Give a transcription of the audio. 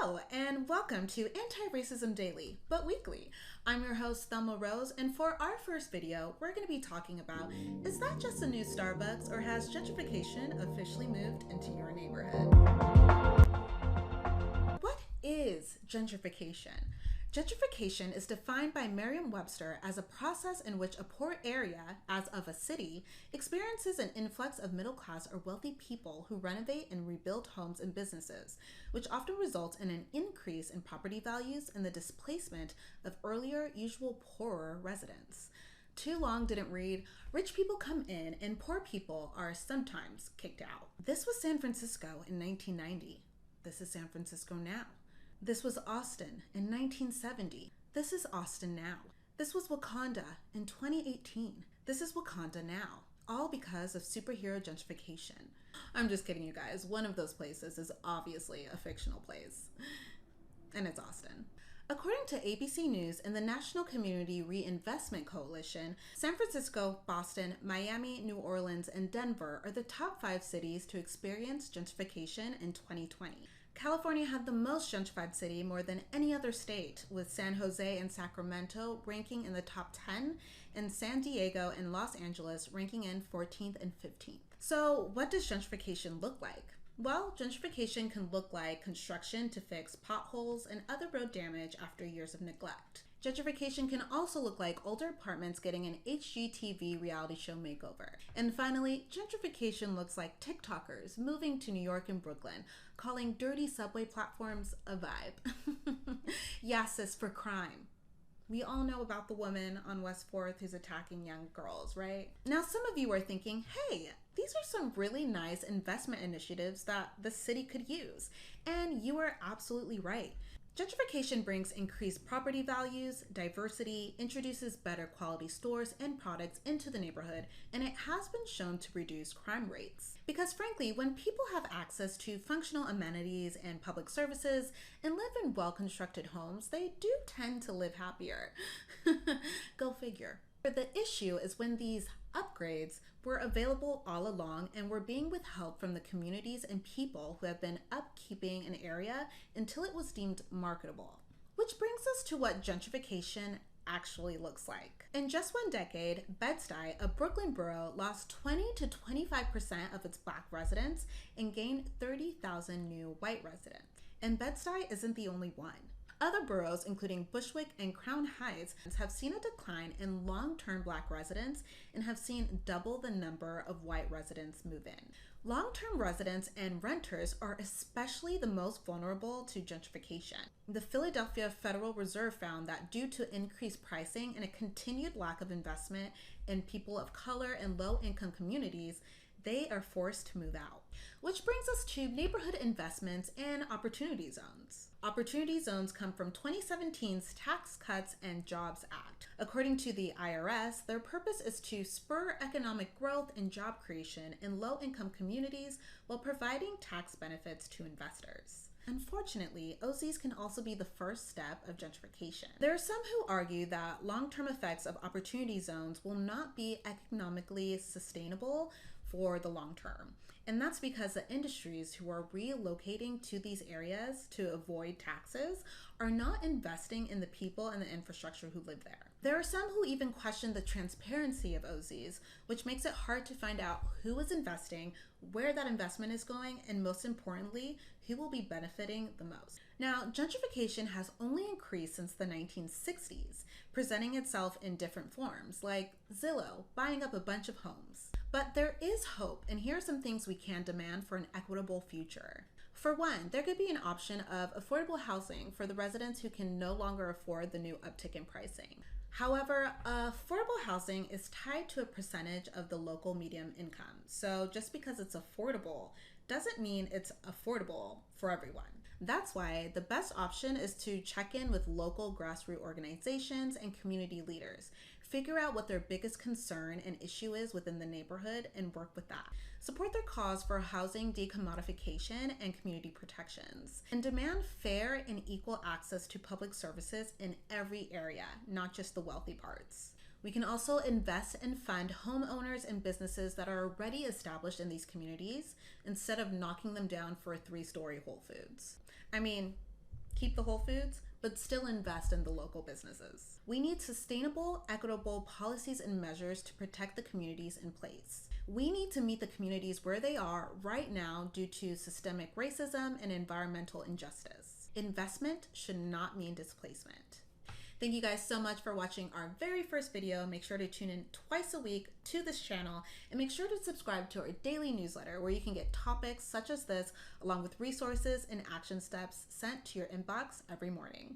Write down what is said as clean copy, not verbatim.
Hello, and welcome to Anti-Racism Daily, but weekly. I'm your host, Thelma Rose, and for our first video, we're going to be talking about, is that just a new Starbucks, or has gentrification officially moved into your neighborhood? What is gentrification? Gentrification is defined by Merriam as a process in which a poor area, as of a city, experiences an influx of middle-class or wealthy people who renovate and rebuild homes and businesses, which often results in an increase in property values and the displacement of earlier, usual poorer residents. Too long didn't read, rich people come in and poor people are sometimes kicked out. This was San Francisco in 1990. This is San Francisco now. This was Austin in 1970. This is Austin now. This was Wakanda in 2018. This is Wakanda now. All because of superhero gentrification. I'm just kidding, you guys. One of those places is obviously a fictional place. And it's Austin. According to ABC News and the National Community Reinvestment Coalition, San Francisco, Boston, Miami, New Orleans, and Denver are the top 5 cities to experience gentrification in 2020. California had the most gentrified city more than any other state, with San Jose and Sacramento ranking in the top 10, and San Diego and Los Angeles ranking in 14th and 15th. So what does gentrification look like? Well, gentrification can look like construction to fix potholes and other road damage after years of neglect. Gentrification can also look like older apartments getting an HGTV reality show makeover. And finally, gentrification looks like TikTokers moving to New York and Brooklyn, calling dirty subway platforms a vibe. Yeah, sis, for crime. We all know about the woman on West 4th who's attacking young girls, right? Now, some of you are thinking, hey, these are some really nice investment initiatives that the city could use. And you are absolutely right. Gentrification brings increased property values, diversity, introduces better quality stores and products into the neighborhood, and it has been shown to reduce crime rates. Because frankly, when people have access to functional amenities and public services and live in well-constructed homes, they do tend to live happier. Go figure. The issue is when these upgrades were available all along and were being withheld from the communities and people who have been upkeeping an area until it was deemed marketable. Which brings us to what gentrification actually looks like. In just one decade, Bed-Stuy, a Brooklyn borough, lost 20 to 25% of its Black residents and gained 30,000 new white residents. And Bed-Stuy isn't the only one. Other boroughs, including Bushwick and Crown Heights, have seen a decline in long-term Black residents and have seen double the number of white residents move in. Long-term residents and renters are especially the most vulnerable to gentrification. The Philadelphia Federal Reserve found that due to increased pricing and a continued lack of investment in people of color and low-income communities, they are forced to move out. Which brings us to neighborhood investments and opportunity zones. Opportunity zones come from 2017's Tax Cuts and Jobs Act. According to the IRS, their purpose is to spur economic growth and job creation in low-income communities while providing tax benefits to investors. Unfortunately, OZs can also be the first step of gentrification. There are some who argue that long-term effects of opportunity zones will not be economically sustainable for the long term. And that's because the industries who are relocating to these areas to avoid taxes are not investing in the people and the infrastructure who live there. There are some who even question the transparency of OZs, which makes it hard to find out who is investing, where that investment is going, and most importantly, who will be benefiting the most. Now, gentrification has only increased since the 1960s, presenting itself in different forms, like Zillow buying up a bunch of homes. But there is hope, and here are some things we can demand for an equitable future. For one, there could be an option of affordable housing for the residents who can no longer afford the new uptick in pricing. However, affordable housing is tied to a percentage of the local median income. So just because it's affordable doesn't mean it's affordable for everyone. That's why the best option is to check in with local grassroots organizations and community leaders. Figure out what their biggest concern and issue is within the neighborhood and work with that. Support their cause for housing decommodification and community protections. And demand fair and equal access to public services in every area, not just the wealthy parts. We can also invest and fund homeowners and businesses that are already established in these communities instead of knocking them down for a 3-story Whole Foods. I mean, keep the whole foods, but still invest in the local businesses. We need sustainable, equitable policies and measures to protect the communities in place. We need to meet the communities where they are right now due to systemic racism and environmental injustice. Investment should not mean displacement. Thank you guys so much for watching our very first video. Make sure to tune in twice a week to this channel and make sure to subscribe to our daily newsletter where you can get topics such as this along with resources and action steps sent to your inbox every morning.